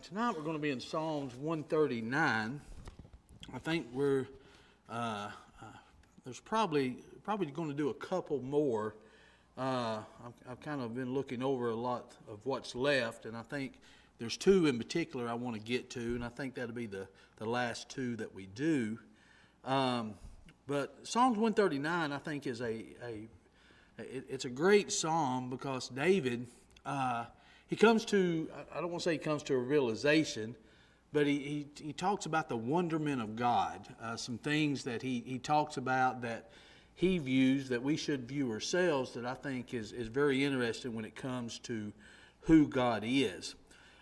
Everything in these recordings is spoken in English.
Tonight we're going to be in Psalms 139. I think there's probably going to do a couple more. I've kind of been looking over a lot of what's left, and I think there's two in particular I want to get to, and I think that'll be the last two that we do. But Psalms 139, I think, is it's a great psalm because David, he comes to, I don't want to say he comes to a realization, but he talks about the wonderment of God, some things that he talks about that he views that we should view ourselves that I think is very interesting when it comes to who God is.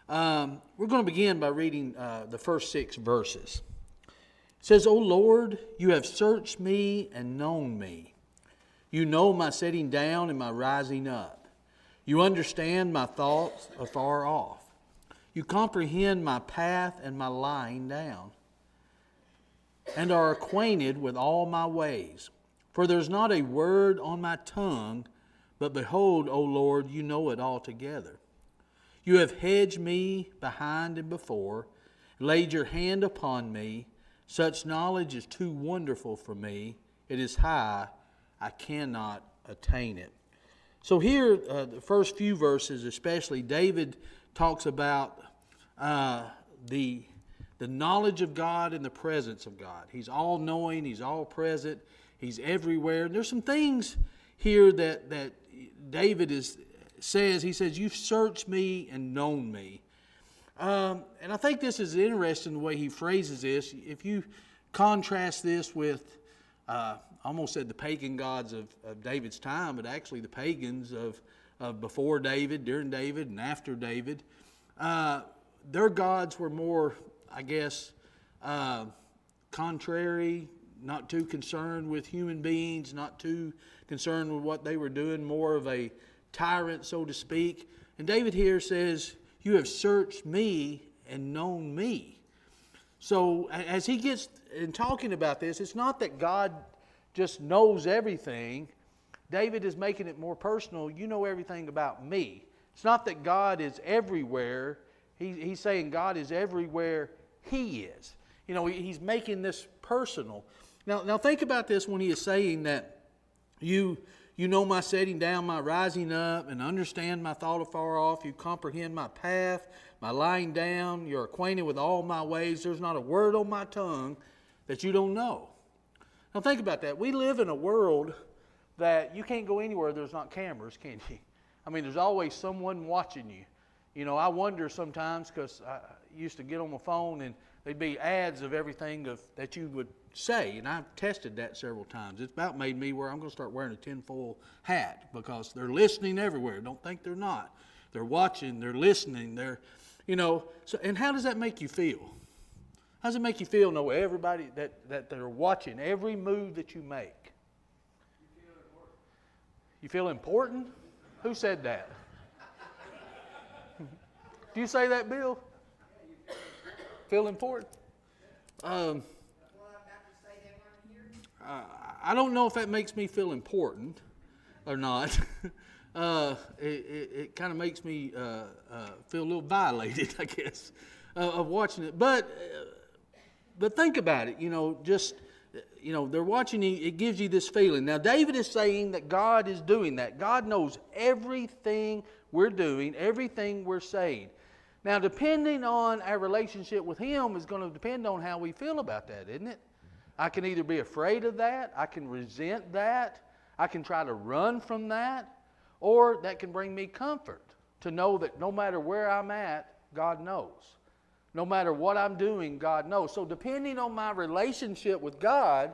We're going to begin by reading the first 6 verses. It says, O Lord, you have searched me and known me. You know my sitting down and my rising up. You understand my thoughts afar off. You comprehend my path and my lying down, and are acquainted with all my ways. For there's not a word on my tongue, but behold, O Lord, you know it altogether. You have hedged me behind and before, laid your hand upon me. Such knowledge is too wonderful for me. It is high, I cannot attain it. So here, the first few verses especially, David talks about the knowledge of God and the presence of God. He's all-knowing, He's all-present, He's everywhere. And there's some things here that David says. He says, you've searched me and known me. And I think this is interesting the way he phrases this. If you contrast this with, I almost said the pagan gods of David's time, but actually the pagans of before David, during David, and after David, their gods were more, I guess, contrary, not too concerned with human beings, not too concerned with what they were doing, more of a tyrant, so to speak. And David here says, you have searched me and known me. So as he gets in talking about this, it's not that God just knows everything. David is making it more personal. You know everything about me. It's not that God is everywhere. He's saying God is everywhere He is. You know, he's making this personal. Now think about this when he is saying that you know my setting down, my rising up, and understand my thought afar off. You comprehend my path, my lying down. You're acquainted with all my ways. There's not a word on my tongue that you don't know. Now think about that. We live in a world that you can't go anywhere there's not cameras, can you? I mean, there's always someone watching you. You know, I wonder sometimes because I used to get on my phone and there'd be ads of everything that you would say, and I've tested that several times. It's about made me where I'm going to start wearing a tinfoil hat because they're listening everywhere. Don't think they're not. They're watching, they're listening, So, and how does that make you feel? How does it make you feel know everybody that they're watching every move that you make? You feel important? Who said that? Do you say that, Bill? Feel important? I don't know if that makes me feel important or not. It kind of makes me feel a little violated, I guess, of watching it. But think about it. They're watching you. It gives you this feeling. Now, David is saying that God is doing that. God knows everything we're doing, everything we're saying. Now, depending on our relationship with Him is going to depend on how we feel about that, isn't it? I can either be afraid of that, I can resent that, I can try to run from that, or that can bring me comfort to know that no matter where I'm at, God knows. No matter what I'm doing, God knows. So depending on my relationship with God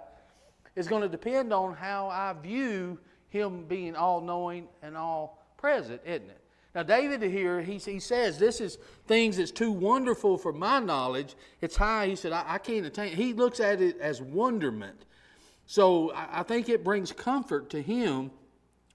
is going to depend on how I view Him being all-knowing and all-present, isn't it? Now, David here, he says, this is things that's too wonderful for my knowledge. It's high. He said, I can't attain it. He looks at it as wonderment. So I think it brings comfort to him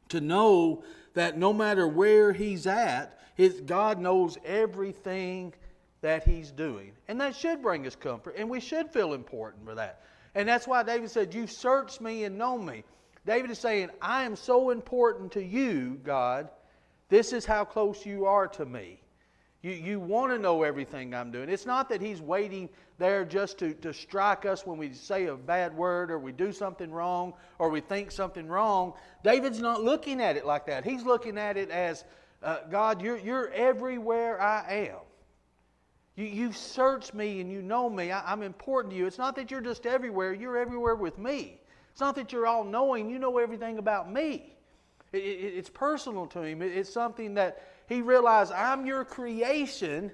to know that no matter where he's at, God knows everything that He's doing. And that should bring us comfort, and we should feel important for that. And that's why David said, you've searched me and known me. David is saying, I am so important to you, God. This is how close you are to me. You want to know everything I'm doing. It's not that He's waiting there just to strike us when we say a bad word or we do something wrong or we think something wrong. David's not looking at it like that. He's looking at it as, God, you're everywhere I am. You've searched me and you know me. I'm important to you. It's not that you're just everywhere. You're everywhere with me. It's not that you're all-knowing. You know everything about me. It's personal to him. It's something that he realized, I'm your creation,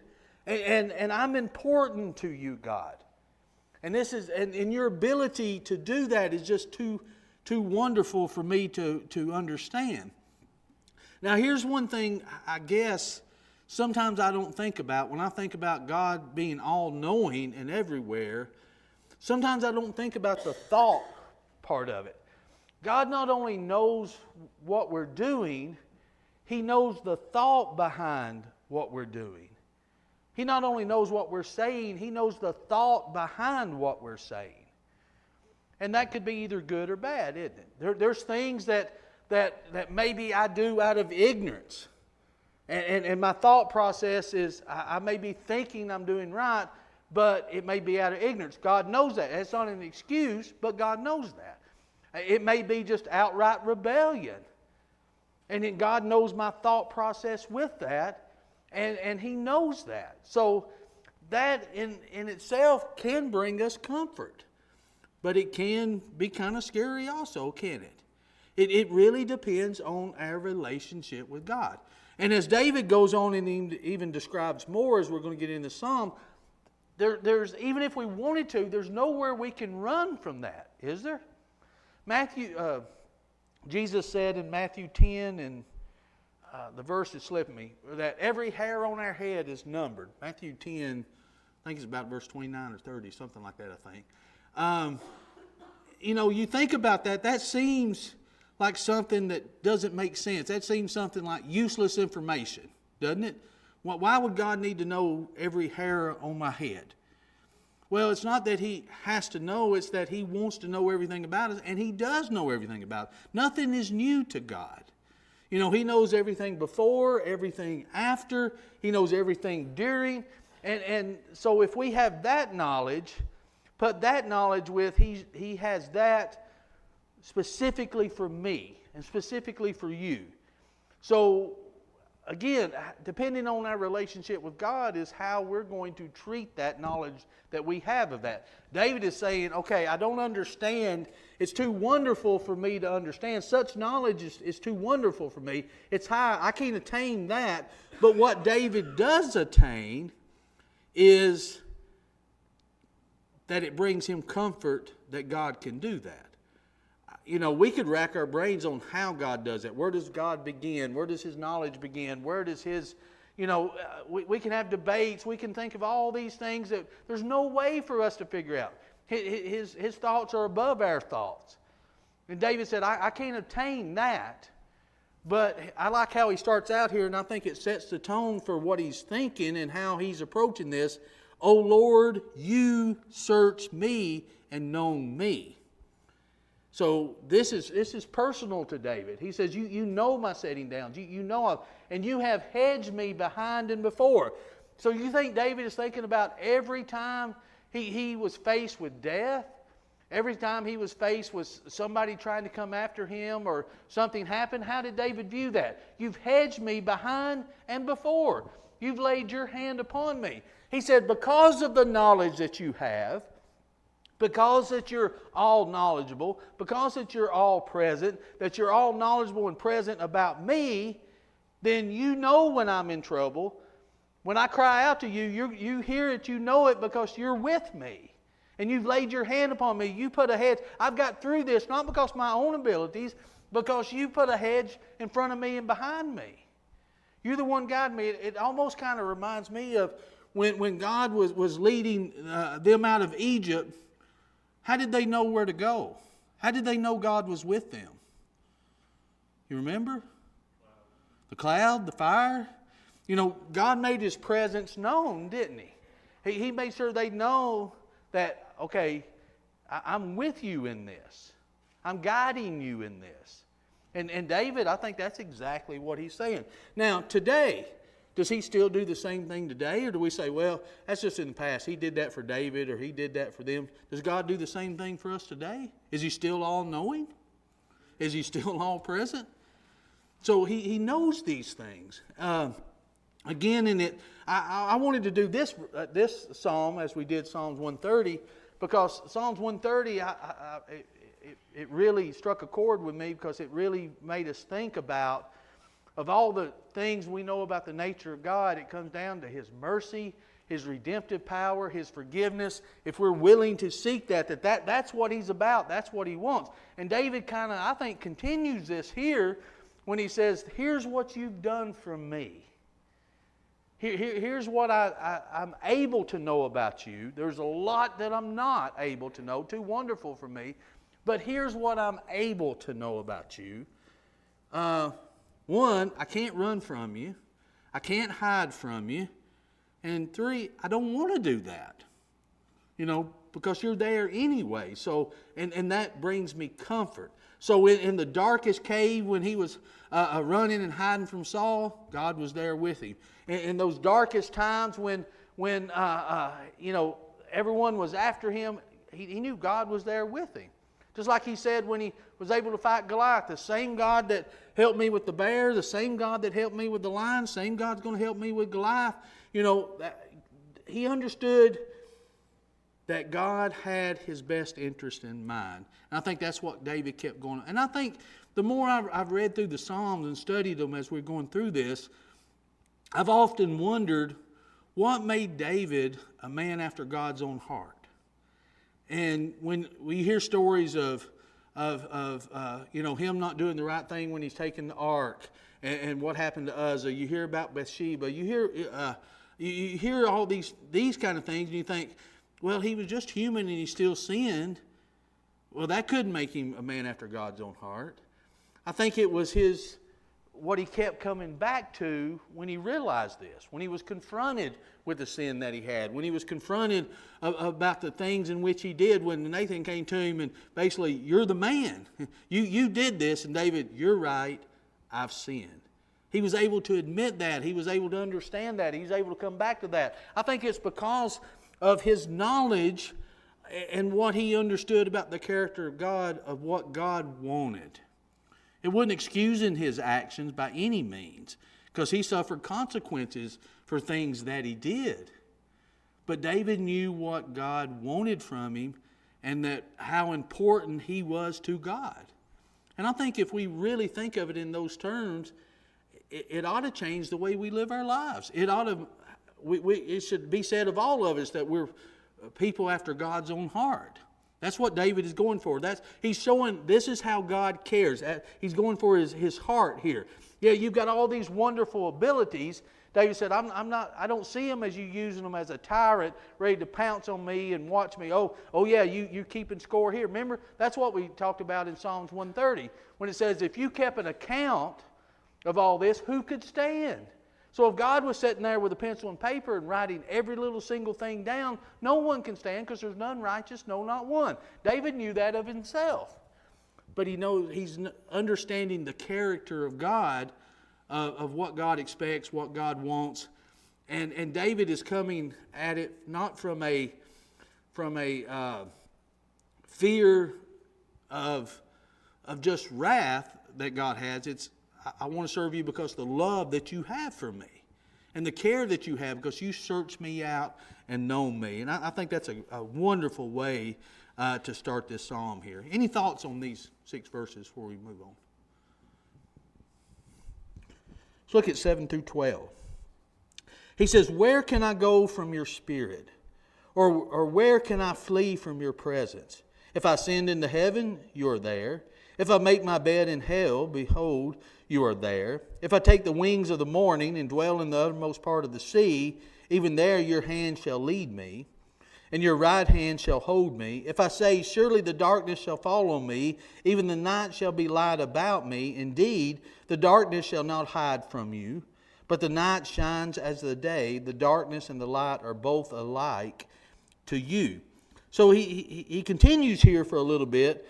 and I'm important to you, God. And this is, and your ability to do that is just too wonderful for me to understand. Now, here's one thing I guess sometimes I don't think about. When I think about God being all-knowing and everywhere, sometimes I don't think about the thought part of it. God not only knows what we're doing, He knows the thought behind what we're doing. He not only knows what we're saying, He knows the thought behind what we're saying. And that could be either good or bad, isn't it? There's things that maybe I do out of ignorance. And my thought process is, I may be thinking I'm doing right, but it may be out of ignorance. God knows that. It's not an excuse, but God knows that. It may be just outright rebellion. And then God knows my thought process with that, and He knows that. So that in itself can bring us comfort. But it can be kind of scary also, can't it? It really depends on our relationship with God. And as David goes on and even describes more, as we're going to get into Psalm, there's even if we wanted to, there's nowhere we can run from that, is there? Jesus said in Matthew 10, and the verse is slipping me, that every hair on our head is numbered. Matthew 10, I think it's about verse 29 or 30, something like that, I think. You think about that, that seems like something that doesn't make sense. That seems something like useless information, doesn't it? Why would God need to know every hair on my head? Well, it's not that He has to know, it's that He wants to know everything about us, and He does know everything about us. Nothing is new to God. He knows everything before, everything after, He knows everything during, and so if we have that knowledge, put that knowledge with He has that specifically for me and specifically for you. So again, depending on our relationship with God is how we're going to treat that knowledge that we have of that. David is saying, okay, I don't understand. It's too wonderful for me to understand. Such knowledge is too wonderful for me. It's high. I can't attain that. But what David does attain is that it brings him comfort that God can do that. We could rack our brains on how God does it. Where does God begin? Where does His knowledge begin? Where does His, we can have debates. We can think of all these things that there's no way for us to figure out. His thoughts are above our thoughts. And David said, I can't obtain that. But I like how he starts out here, and I think it sets the tone for what he's thinking and how he's approaching this. O Lord, you search me and know me. So this is personal to David. He says, you know my setting down. You know, and you have hedged me behind and before. So you think David is thinking about every time he was faced with death, every time he was faced with somebody trying to come after him or something happened? How did David view that? You've hedged me behind and before. You've laid your hand upon me. He said, because of the knowledge that you have, because that you're all knowledgeable, because that you're all present, that you're all knowledgeable and present about me, then you know when I'm in trouble. When I cry out to you, you hear it, you know it because you're with me. And you've laid your hand upon me. You put a hedge. I've got through this, not because of my own abilities, because you put a hedge in front of me and behind me. You're the one guiding me. It almost kind of reminds me of when God was leading them out of Egypt. How did they know where to go? How did they know God was with them? You remember? The cloud, the fire. God made His presence known, didn't He? He made sure they know that, okay, I'm with you in this. I'm guiding you in this. And David, I think that's exactly what he's saying. Now, today, Does he still do the same thing today? Or do we say, well, that's just in the past. He did that for David, or he did that for them. Does God do the same thing for us today? Is he still all-knowing? Is he still all-present? So he knows these things. Again, I wanted to do this psalm as we did Psalms 130, because Psalms 130, it really struck a chord with me, because it really made us think about, of all the things we know about the nature of God, it comes down to His mercy, His redemptive power, His forgiveness. If we're willing to seek that's what He's about. That's what He wants. And David kind of, I think, continues this here when he says, here's what you've done for me. Here's what I'm able to know about you. There's a lot that I'm not able to know, too wonderful for me. But here's what I'm able to know about you. One, I can't run from you. I can't hide from you. And three, I don't want to do that. Because you're there anyway. So, and that brings me comfort. So in the darkest cave when he was running and hiding from Saul, God was there with him. In those darkest times when everyone was after him, he knew God was there with him. Just like he said when he was able to fight Goliath, the same God that helped me with the bear, the same God that helped me with the lion, same God's going to help me with Goliath. He understood that God had His best interest in mind. And I think that's what David kept going on. And I think the more I've read through the Psalms and studied them as we're going through this, I've often wondered what made David a man after God's own heart. And when we hear stories of him not doing the right thing when he's taking the ark, and what happened to Uzzah, you hear about Bathsheba, you hear all these kind of things, and you think, well, he was just human and he still sinned. Well, that couldn't make him a man after God's own heart. I think it was what he kept coming back to when he realized this, when he was confronted with the sin that he had, when he was confronted about the things in which he did, when Nathan came to him and basically, you're the man. You did this, and David, you're right, I've sinned. He was able to admit that. He was able to understand that. He was able to come back to that. I think it's because of his knowledge and what he understood about the character of God, of what God wanted. It wasn't excusing his actions by any means, because he suffered consequences for things that he did. But David knew what God wanted from him, and that how important he was to God. And I think if we really think of it in those terms, it ought to change the way we live our lives. It ought to. It should be said of all of us that we're people after God's own heart. That's what David is going for. He's showing this is how God cares. He's going for his heart here. Yeah, you've got all these wonderful abilities. David said, I don't see him as you using them as a tyrant, ready to pounce on me and watch me. Oh yeah, you're keeping score here. Remember, that's what we talked about in Psalms 130, when it says, if you kept an account of all this, who could stand? So if God was sitting there with a pencil and paper and writing every little single thing down, no one can stand, because there's none righteous, no, not one. David knew that of himself. But he's understanding the character of God, of what God expects, what God wants. And David is coming at it not from a fear of just wrath that God has. It's, I want to serve you because of the love that you have for me, and the care that you have because you search me out and know me. And I think that's a wonderful way to start this psalm here. Any thoughts on these 6 verses before we move on? Let's look at 7 through 12. He says, where can I go from your spirit? Or where can I flee from your presence? If I ascend into heaven, you are there. If I make my bed in hell, behold, you are there. If I take the wings of the morning and dwell in the uttermost part of the sea, even there your hand shall lead me, and your right hand shall hold me. If I say, surely the darkness shall fall on me, even the night shall be light about me. Indeed, the darkness shall not hide from you, but the night shines as the day. The darkness and the light are both alike to you. So he continues here for a little bit,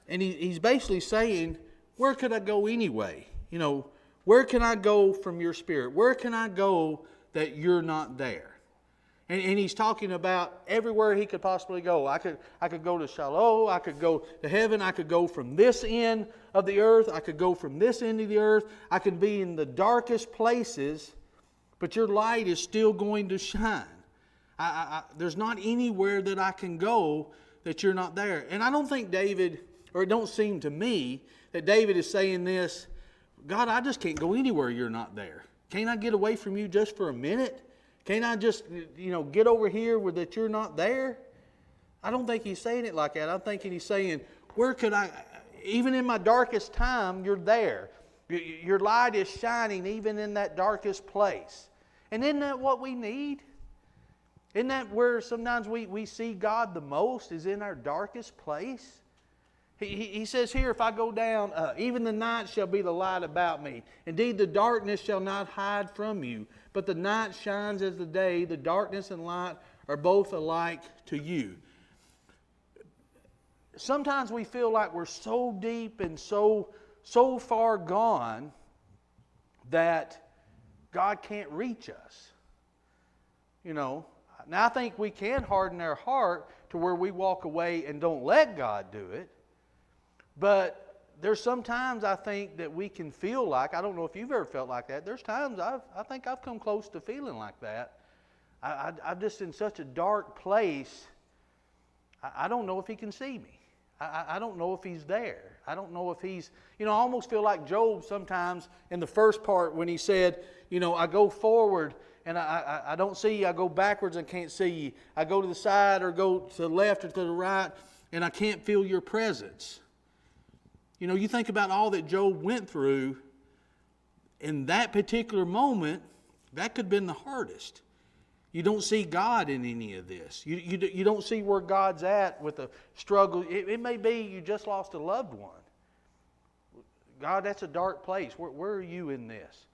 and he's basically saying, where could I go anyway? Where can I go from your Spirit? Where can I go that you're not there? And he's talking about everywhere he could possibly go. I could go to Shiloh. I could go to heaven. I could go from this end of the earth. I could go from this end of the earth. I could be in the darkest places, but your light is still going to shine. There's not anywhere that I can go that you're not there. And I don't think David, or it don't seem to me, that David is saying this, God, I just can't go anywhere you're not there. Can't I get away from you just for a minute? Can't I just, get over here where that you're not there? I don't think he's saying it like that. I'm thinking he's saying, where could I, even in my darkest time, you're there. Your light is shining even in that darkest place. And isn't that what we need? Isn't that where sometimes we see God the most, is in our darkest place? He says here, if I go down, even the night shall be the light about me. Indeed, the darkness shall not hide from you. But the night shines as the day. The darkness and light are both alike to you. Sometimes we feel like we're so deep and so far gone that God can't reach us. Now I think we can harden our heart to where we walk away and don't let God do it. But there's sometimes I think that we can feel like, I don't know if you've ever felt like that, there's times I think I've come close to feeling like that. I'm just in such a dark place, I don't know if He can see me. I don't know if He's there. I don't know if He's, I almost feel like Job sometimes in the first part when he said, I go forward and I don't see you, I go backwards and can't see you. I go to the side or go to the left or to the right and I can't feel your presence. You think about all that Job went through, in that particular moment, that could have been the hardest. You don't see God in any of this. You don't see where God's at with the struggle. It may be you just lost a loved one. God, that's a dark place. Where are you in this?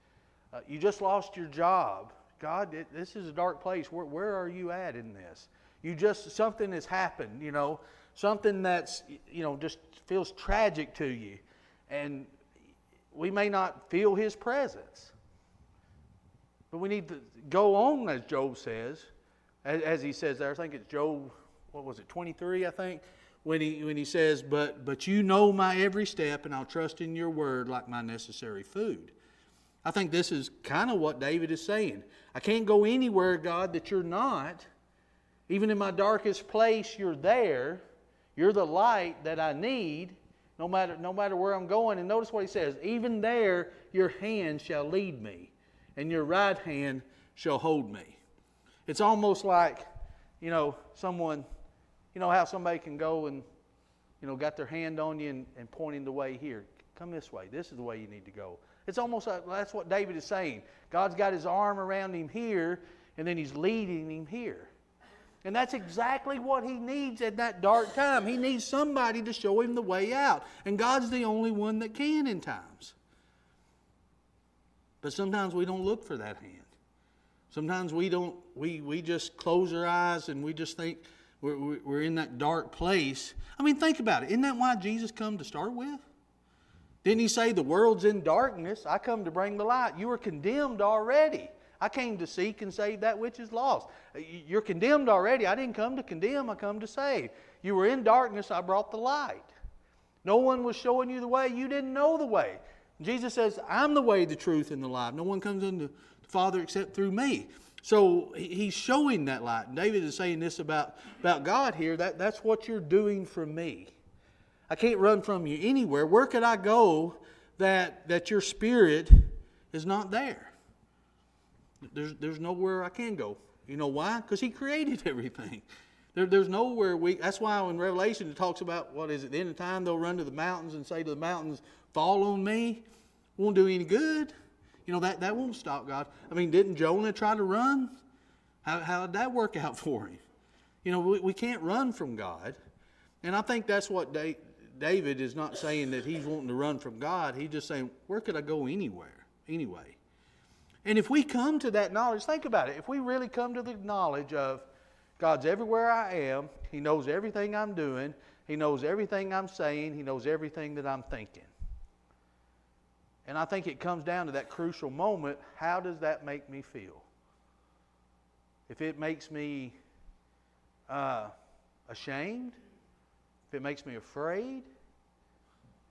You just lost your job. God, this is a dark place. Where are you at in this? Something has happened, something that's, just feels tragic to you. And we may not feel His presence. But we need to go on, as Job says, as he says there. I think it's Job, 23, I think, when he says, but you know my every step, and I'll trust in your word like my necessary food. I think this is kind of what David is saying. I can't go anywhere, God, that you're not. Even in my darkest place, you're there. You're the light that I need, no matter where I'm going. And notice what he says, even there your hand shall lead me, and your right hand shall hold me. It's almost like, someone, how somebody can go and, got their hand on you and pointing the way here. Come this way. This is the way you need to go. It's almost like that's what David is saying. God's got His arm around him here, and then He's leading him here. And that's exactly what he needs at that dark time. He needs somebody to show him the way out. And God's the only one that can in times. But sometimes we don't look for that hand. Sometimes we don't. We just close our eyes and we just think we're in that dark place. I mean, think about it. Isn't that why Jesus come to start with? Didn't He say the world's in darkness? I come to bring the light. You were condemned already. I came to seek and save that which is lost. You're condemned already. I didn't come to condemn. I come to save. You were in darkness. I brought the light. No one was showing you the way. You didn't know the way. Jesus says, I'm the way, the truth, and the life. No one comes unto the Father except through me. So He's showing that light. And David is saying this about God here. That's what you're doing for me. I can't run from you anywhere. Where could I go that your Spirit is not there? There's nowhere I can go. You know why? Because He created everything. There's nowhere that's why in Revelation it talks about, the end of time they'll run to the mountains and say to the mountains, fall on me. Won't do any good. That won't stop God. I mean, didn't Jonah try to run? How did that work out for him? We can't run from God. And I think that's what David is not saying, that he's wanting to run from God. He's just saying, where could I go anyway? And if we come to that knowledge, think about it. If we really come to the knowledge of God's everywhere I am, He knows everything I'm doing, He knows everything I'm saying, He knows everything that I'm thinking. And I think it comes down to that crucial moment. How does that make me feel? If it makes me ashamed, if it makes me afraid,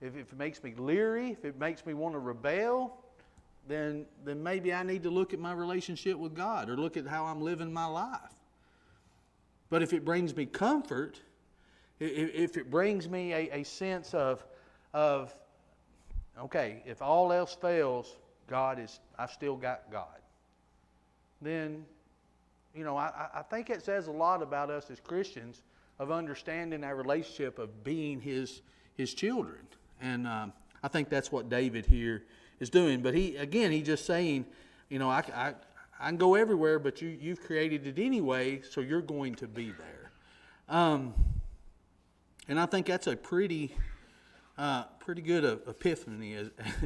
if it makes me leery, if it makes me want to rebel, then maybe I need to look at my relationship with God or look at how I'm living my life. But if it brings me comfort, if it brings me a sense of okay, if all else fails, I've still got God, then, I think it says a lot about us as Christians of understanding our relationship of being His children. And I think that's what David here is doing. But he's just saying, I can go everywhere, but you've created it anyway, so you're going to be there. And I think that's a pretty good epiphany,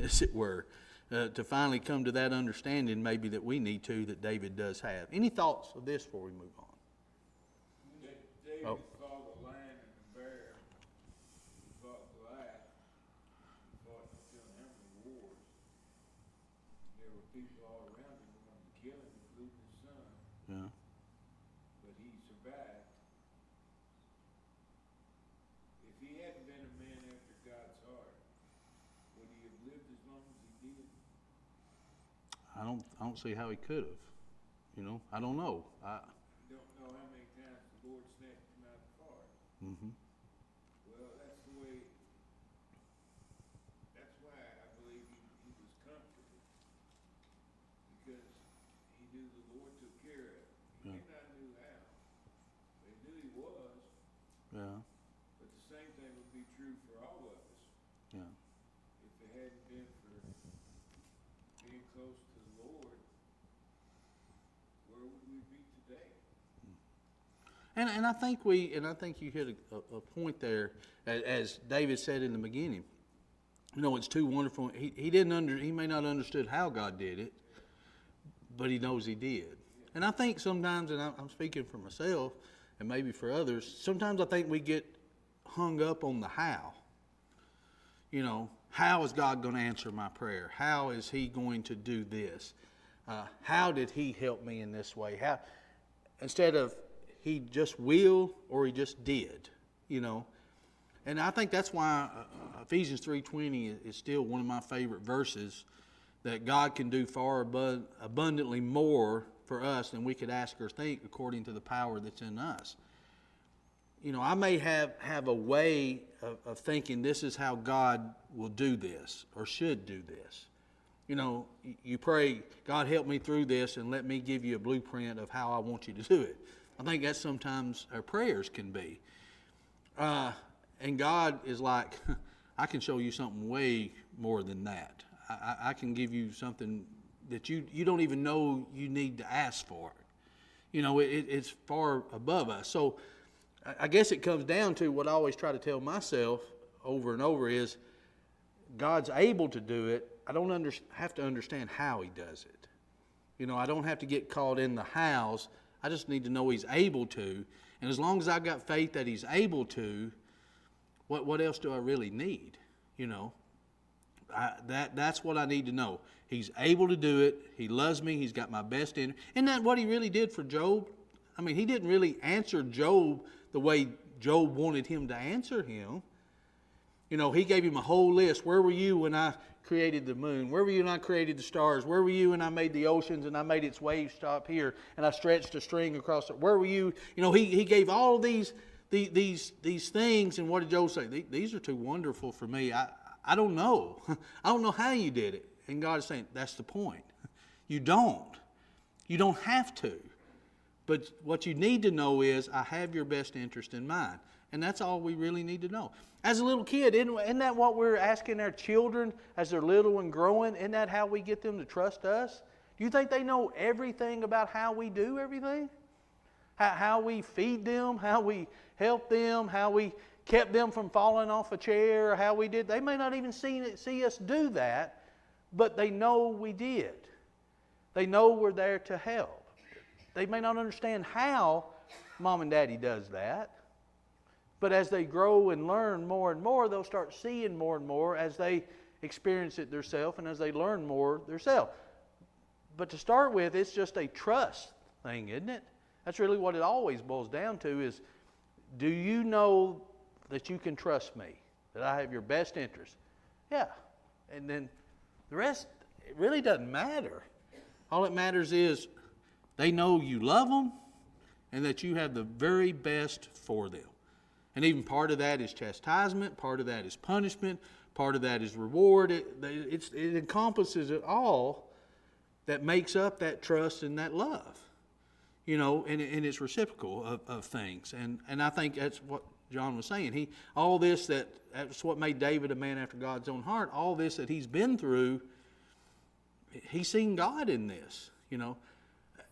as it were, to finally come to that understanding maybe that we need to, that David does have. Any thoughts of this before we move on? David fought the lion and the bear. He fought Goliath. He fought how many wars. There were people all around him who wanted to kill him, including his son. Yeah. But he survived. If he hadn't been a man after God's heart, would he have lived as long as he did? I don't see how he could have. I don't know. I don't know how many times the Lord snatched him out of the fire. Mm-hmm. Well, that's why I believe he was comforted. Because he knew the Lord took care of it. He may not knew how. But he knew he was. Yeah. But the same thing would be true for all of us. Yeah. If it hadn't been for being close to the Lord, where would we be today? And I think you hit a point there, as David said in the beginning. It's too wonderful. He may not understood how God did it, but he knows He did. And I think sometimes, and I'm speaking for myself and maybe for others, sometimes I think we get hung up on the how. How is God going to answer my prayer? How is He going to do this? How did He help me in this way? Instead of He just will or He just did, And I think that's why Ephesians 3:20 is still one of my favorite verses, that God can do far abundantly more for us than we could ask or think, according to the power that's in us. I may have a way of thinking this is how God will do this or should do this. You pray, God, help me through this and let me give you a blueprint of how I want you to do it. I think that's sometimes our prayers can be. And God is like, I can show you something way more than that. I can give you something that you don't even know you need to ask for. It's far above us. So I guess it comes down to what I always try to tell myself over and over is, God's able to do it. I don't have to understand how He does it. I don't have to get caught in the hows. I just need to know He's able to. And as long as I've got faith that He's able to, what else do I really need? That's what I need to know. He's able to do it. He loves me. He's got my best in. Isn't that what He really did for Job? I mean, He didn't really answer Job the way Job wanted Him to answer him. He gave him a whole list. Where were you when I created the moon? Where were you when I created the stars? Where were you when I made the oceans and I made its waves stop here and I stretched a string across it? Where were you? He gave all of these things, and what did Job say? These are too wonderful for me. I don't know. I don't know how you did it. And God is saying, that's the point. You don't. You don't have to. But what you need to know is, I have your best interest in mind. And that's all we really need to know. As a little kid, isn't that what we're asking our children as they're little and growing? Isn't that how we get them to trust us? Do you think they know everything about how we do everything? How we feed them, how we help them, how we kept them from falling off a chair, how we did. They may not even see us do that, but they know we did. They know we're there to help. They may not understand how Mom and Daddy does that, but as they grow and learn more and more, they'll start seeing more and more as they experience it themselves and as they learn more themselves. But to start with, it's just a trust thing, isn't it? That's really what it always boils down to is, do you know that you can trust me, that I have your best interest? Yeah. And then the rest, it really doesn't matter. All that matters is they know you love them and that you have the very best for them. And even part of that is chastisement, part of that is punishment, part of that is reward. It encompasses it all that makes up that trust and that love. You know, and it's reciprocal of things. And I think that's what John was saying. That's what made David a man after God's own heart. All this that he's been through, he's seen God in this, you know.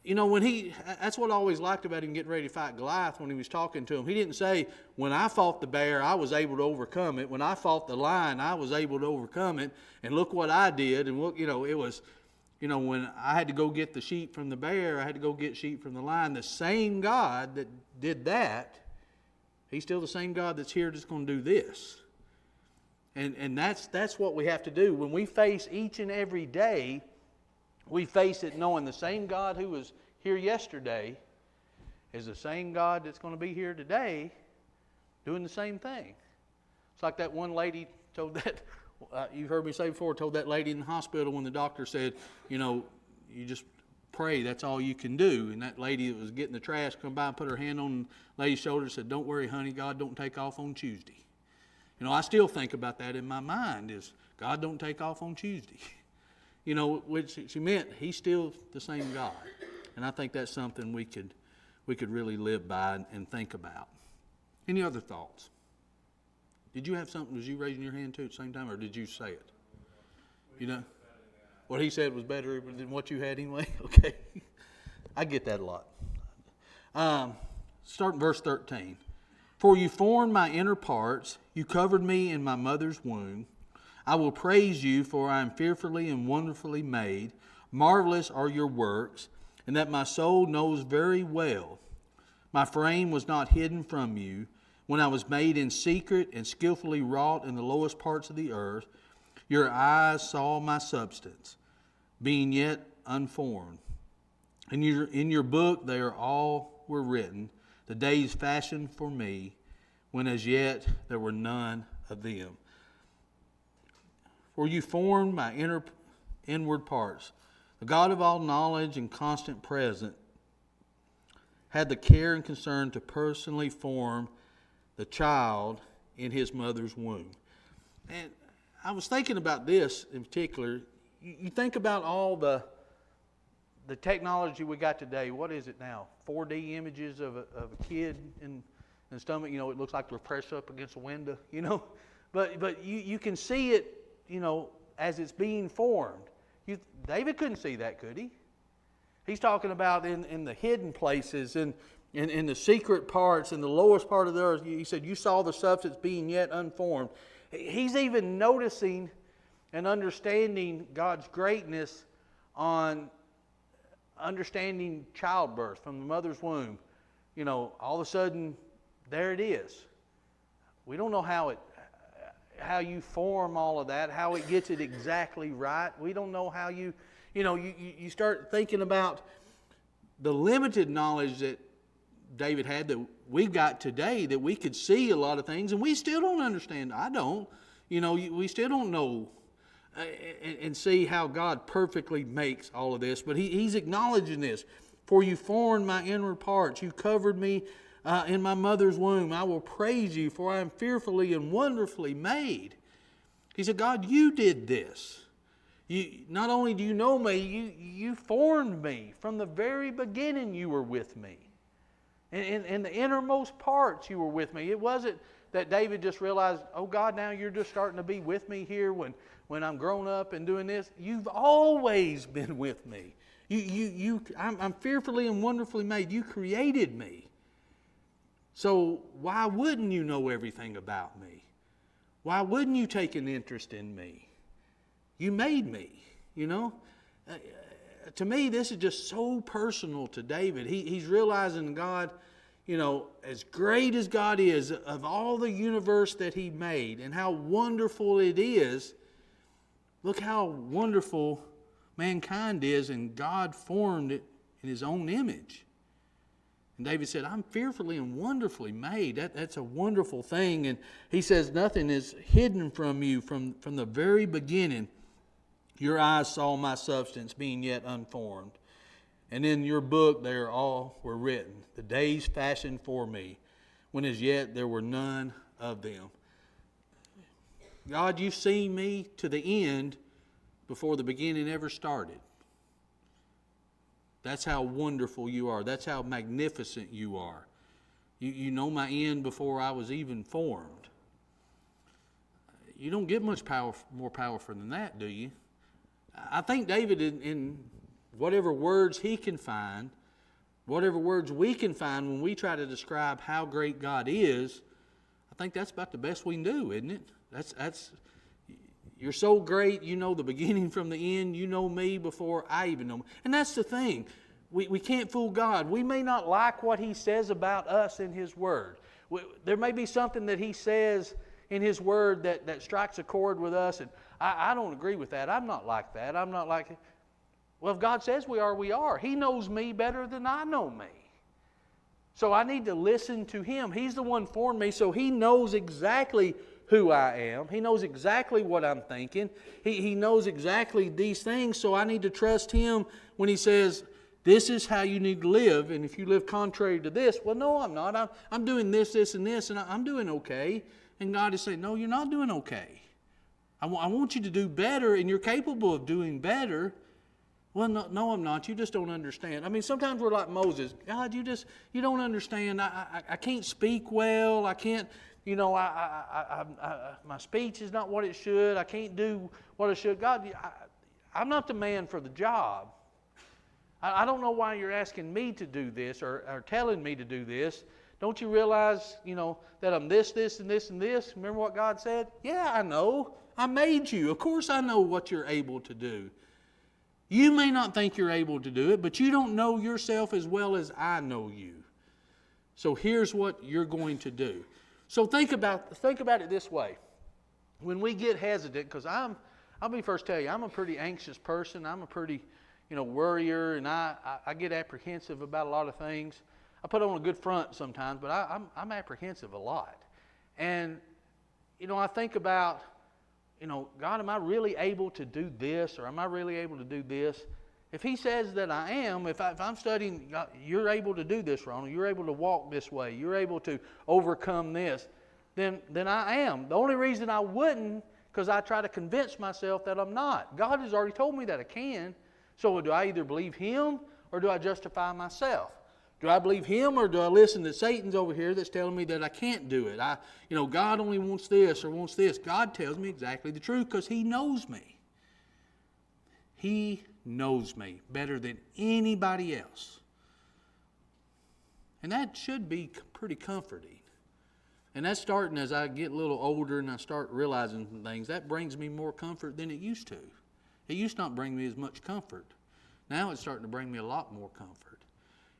You know, that's what I always liked about him getting ready to fight Goliath when he was talking to him. He didn't say, when I fought the bear, I was able to overcome it. When I fought the lion, I was able to overcome it. And look what I did. And look, you know, it was, you know, when I had to go get the sheep from the bear, I had to go get sheep from the lion. The same God that did that, he's still the same God that's here that's going to do this. And that's what we have to do. When we face each and every day, we face it knowing the same God who was here yesterday is the same God that's going to be here today doing the same thing. It's like that one lady told that, you've heard me say before, told that lady in the hospital when the doctor said, you know, you just pray, that's all you can do. And that lady that was getting the trash come by and put her hand on the lady's shoulder and said, don't worry, honey, God don't take off on Tuesday. You know, I still think about that in my mind is God don't take off on Tuesday. You know, which she meant he's still the same God. And I think that's something we could really live by and think about. Any other thoughts? Did you have something? Was you raising your hand too at the same time, or did you say it? You know, what he said was better than what you had anyway? Okay. I get that a lot. Start in verse 13. For you formed my inner parts, you covered me in my mother's womb. I will praise you, for I am fearfully and wonderfully made. Marvelous are your works, and that my soul knows very well. My frame was not hidden from you. When I was made in secret and skillfully wrought in the lowest parts of the earth, your eyes saw my substance, being yet unformed. In your book they are all were written, the days fashioned for me, when as yet there were none of them. For you formed my inward parts. The God of all knowledge and constant present had the care and concern to personally form the child in his mother's womb. And I was thinking about this in particular. You think about all the technology we got today. What is it now? 4D images of a kid in the stomach. You know, it looks like they're pressed up against a window, you know. But you can see it, you know, as it's being formed. David couldn't see that, could he? He's talking about in the hidden places and in the secret parts, in the lowest part of the earth. He said, you saw the substance being yet unformed. He's even noticing and understanding God's greatness on understanding childbirth from the mother's womb. You know, all of a sudden, there it is. We don't know how you form all of that, how it gets it exactly right. We don't know how you start thinking about the limited knowledge that David had that we've got today, that we could see a lot of things and we still don't understand. I don't. You know, we still don't know and see how God perfectly makes all of this. But he's acknowledging this. For you formed my inward parts. You covered me in my mother's womb. I will praise you, for I am fearfully and wonderfully made. He said, God, you did this. Not only do you know me, you formed me. From the very beginning you were with me. In the innermost parts you were with me. It wasn't that David just realized, oh God, now you're just starting to be with me here when I'm grown up and doing this. You've always been with me. I'm fearfully and wonderfully made. You created me. So why wouldn't you know everything about me? Why wouldn't you take an interest in me? You made me, you know. To me, this is just so personal to David. He's realizing God, you know, as great as God is, of all the universe that he made and how wonderful it is, Look how wonderful mankind is, and God formed it in His own image. And David said, I'm fearfully and wonderfully made. That's a wonderful thing. And he says, nothing is hidden from you from the very beginning. Your eyes saw my substance being yet unformed. And in your book there all were written, the days fashioned for me, when as yet there were none of them. God, you've seen me to the end before the beginning ever started. That's how wonderful you are. That's how magnificent you are. You know my end before I was even formed. You don't get much more powerful than that, do you? I think David, in whatever words he can find, whatever words we can find when we try to describe how great God is, I think that's about the best we can do, isn't it? That's you're so great, you know the beginning from the end. You know me before I even know me. And that's the thing. We can't fool God. We may not like what He says about us in His Word. There may be something that He says in His Word that strikes a chord with us, and I don't agree with that. I'm not like that. I'm not like it. Well, if God says we are, we are. He knows me better than I know me. So I need to listen to Him. He's the one formed me, so He knows exactly who I am. He knows exactly what I'm thinking. He knows exactly these things, so I need to trust Him when He says, this is how you need to live, and if you live contrary to this, well, no, I'm not. I'm doing this, this, and this, and I'm doing okay. And God is saying, no, you're not doing okay. I want you to do better, and you're capable of doing better. Well, no, I'm not. You just don't understand. I mean, sometimes we're like Moses. God, you don't understand. I can't speak well. I can't, my speech is not what it should. I can't do what I should. God, I'm not the man for the job. I don't know why you're asking me to do this or telling me to do this. Don't you realize, that I'm this, this, and this, and this? Remember what God said? Yeah, I know. I made you. Of course I know what you're able to do. You may not think you're able to do it, but you don't know yourself as well as I know you. So here's what you're going to do. So think about it this way. When we get hesitant, because I'll be first to tell you, I'm a pretty anxious person. I'm a pretty, worrier, and I get apprehensive about a lot of things. I put on a good front sometimes, but I'm apprehensive a lot. And, I think about, God, am I really able to do this, or am I really able to do this? If He says that I am, if I'm studying, God, you're able to do this, Ronald, you're able to walk this way, you're able to overcome this, then I am. The only reason I wouldn't, because I try to convince myself that I'm not. God has already told me that I can. So do I either believe Him, or do I justify myself? Do I believe Him, or do I listen to Satan's over here that's telling me that I can't do it? God only wants this or wants this. God tells me exactly the truth because He knows me. He knows me better than anybody else. And that should be pretty comforting. And that's starting as I get a little older and I start realizing some things. That brings me more comfort than it used to. It used to not bring me as much comfort. Now it's starting to bring me a lot more comfort.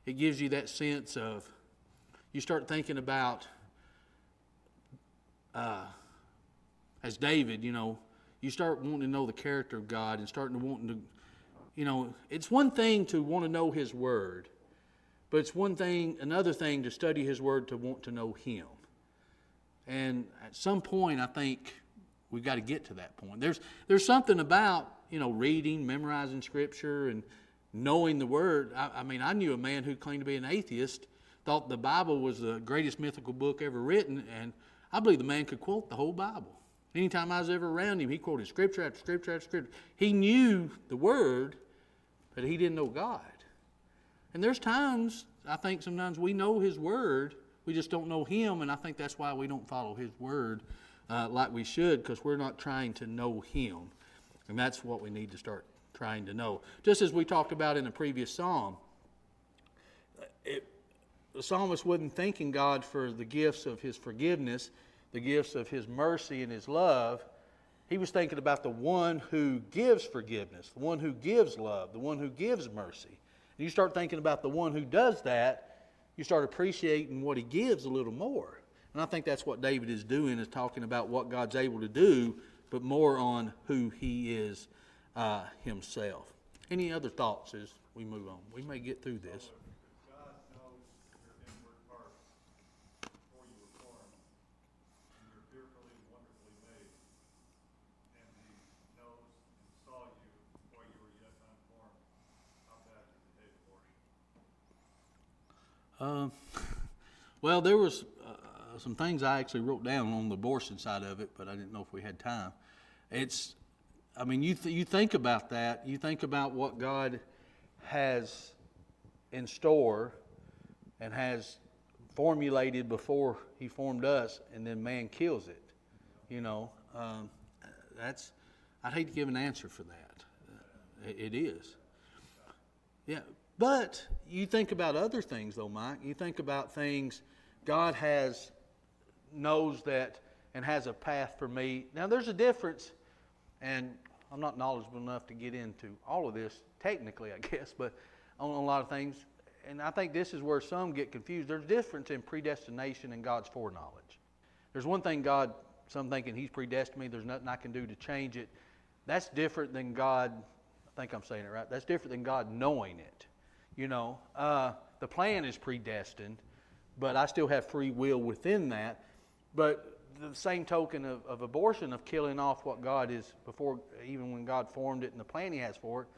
It gives you that sense of, you start thinking about, as David, you start wanting to know the character of God and starting to wanting to, it's one thing to want to know His Word, but it's another thing to study His Word to want to know Him. And at some point, I think we've got to get to that point. There's something about, reading, memorizing Scripture, and knowing the Word. I knew a man who claimed to be an atheist, thought the Bible was the greatest mythical book ever written, and I believe the man could quote the whole Bible. Anytime I was ever around him, he quoted Scripture after Scripture after Scripture. He knew the Word, but he didn't know God. And there's times, I think sometimes we know His Word, we just don't know Him, and I think that's why we don't follow His Word like we should, because we're not trying to know Him. And that's what we need to start trying to know. Just as we talked about in the previous psalm, the psalmist wasn't thanking God for the gifts of His forgiveness, the gifts of His mercy and His love. He was thinking about the one who gives forgiveness, the one who gives love, the one who gives mercy. And you start thinking about the one who does that, you start appreciating what He gives a little more. And I think that's what David is doing, is talking about what God's able to do but more on who he is himself. Any other thoughts as we move on? We may get through this. God knows your inward parts before you were formed, and you're fearfully and wonderfully made. And He knows and saw you before you were yet unformed. How bad did you hate abortion? Well, there was some things I actually wrote down on the abortion side of it, but I didn't know if we had time. You think about that. You think about what God has in store and has formulated before He formed us, and then man kills it. I'd hate to give an answer for that. It is. Yeah, but you think about other things, though, Mike. You think about things God knows that and has a path for me. Now, there's a difference, and I'm not knowledgeable enough to get into all of this technically, I guess, but on a lot of things. And I think this is where some get confused. There's a difference in predestination and God's foreknowledge. There's one thing some thinking He's predestined me, there's nothing I can do to change it. That's different than God, I think I'm saying it right, that's different than God knowing it. The plan is predestined, but I still have free will within that. But the same token of abortion, of killing off what God is before, even when God formed it and the plan He has for it,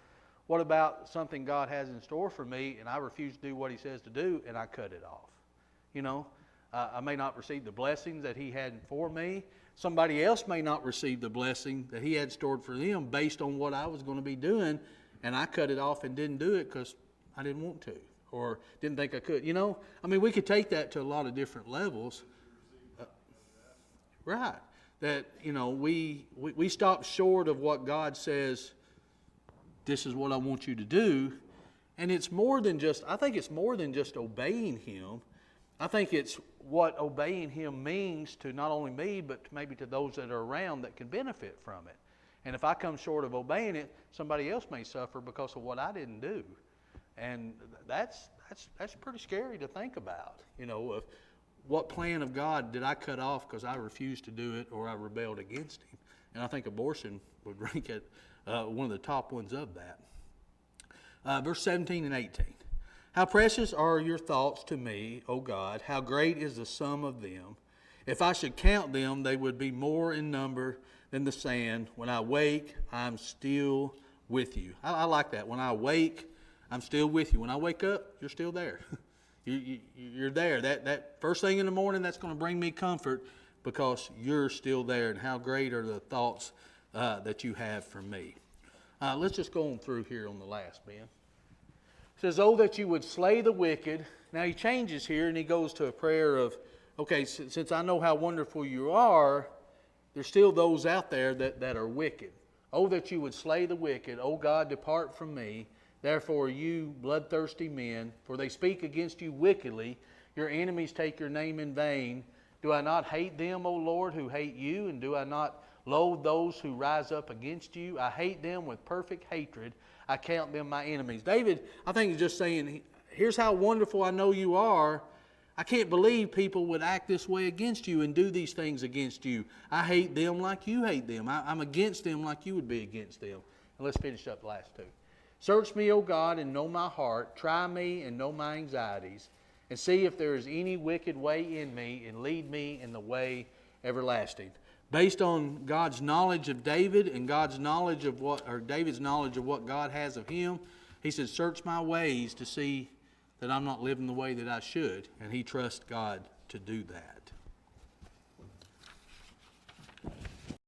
what about something God has in store for me and I refuse to do what He says to do and I cut it off? I may not receive the blessings that He had for me. Somebody else may not receive the blessing that He had stored for them based on what I was going to be doing, and I cut it off and didn't do it because I didn't want to or didn't think I could. We could take that to a lot of different levels. Right. That, we stop short of what God says, this is what I want you to do. And it's more than just, I think it's more than just obeying Him. I think it's what obeying Him means to not only me, but maybe to those that are around that can benefit from it. And if I come short of obeying it, somebody else may suffer because of what I didn't do. And that's pretty scary to think about. Of what plan of God did I cut off because I refused to do it or I rebelled against Him? And I think abortion would rank at one of the top ones of that. Verse 17 and 18. How precious are your thoughts to me, O God! How great is the sum of them! If I should count them, they would be more in number than the sand. When I wake, I'm still with you. I like that. When I wake, I'm still with you. When I wake up, you're still there. You're there. That first thing in the morning, that's going to bring me comfort because you're still there. And how great are the thoughts that you have for me. Let's just go on through here on the last, Ben. It says, oh, that you would slay the wicked. Now he changes here and he goes to a prayer of, okay, since I know how wonderful you are, there's still those out there that are wicked. Oh, that you would slay the wicked. Oh, God, depart from me. Therefore, you bloodthirsty men, for they speak against you wickedly. Your enemies take your name in vain. Do I not hate them, O Lord, who hate you? And do I not loathe those who rise up against you? I hate them with perfect hatred. I count them my enemies. David, I think, is just saying, here's how wonderful I know you are. I can't believe people would act this way against you and do these things against you. I hate them like you hate them. I'm against them like you would be against them. And let's finish up the last two. Search me, O God, and know my heart. Try me and know my anxieties. And see if there is any wicked way in me, and lead me in the way everlasting. Based on God's knowledge of David and David's knowledge of what God has of him, he said, search my ways to see that I'm not living the way that I should. And he trusts God to do that.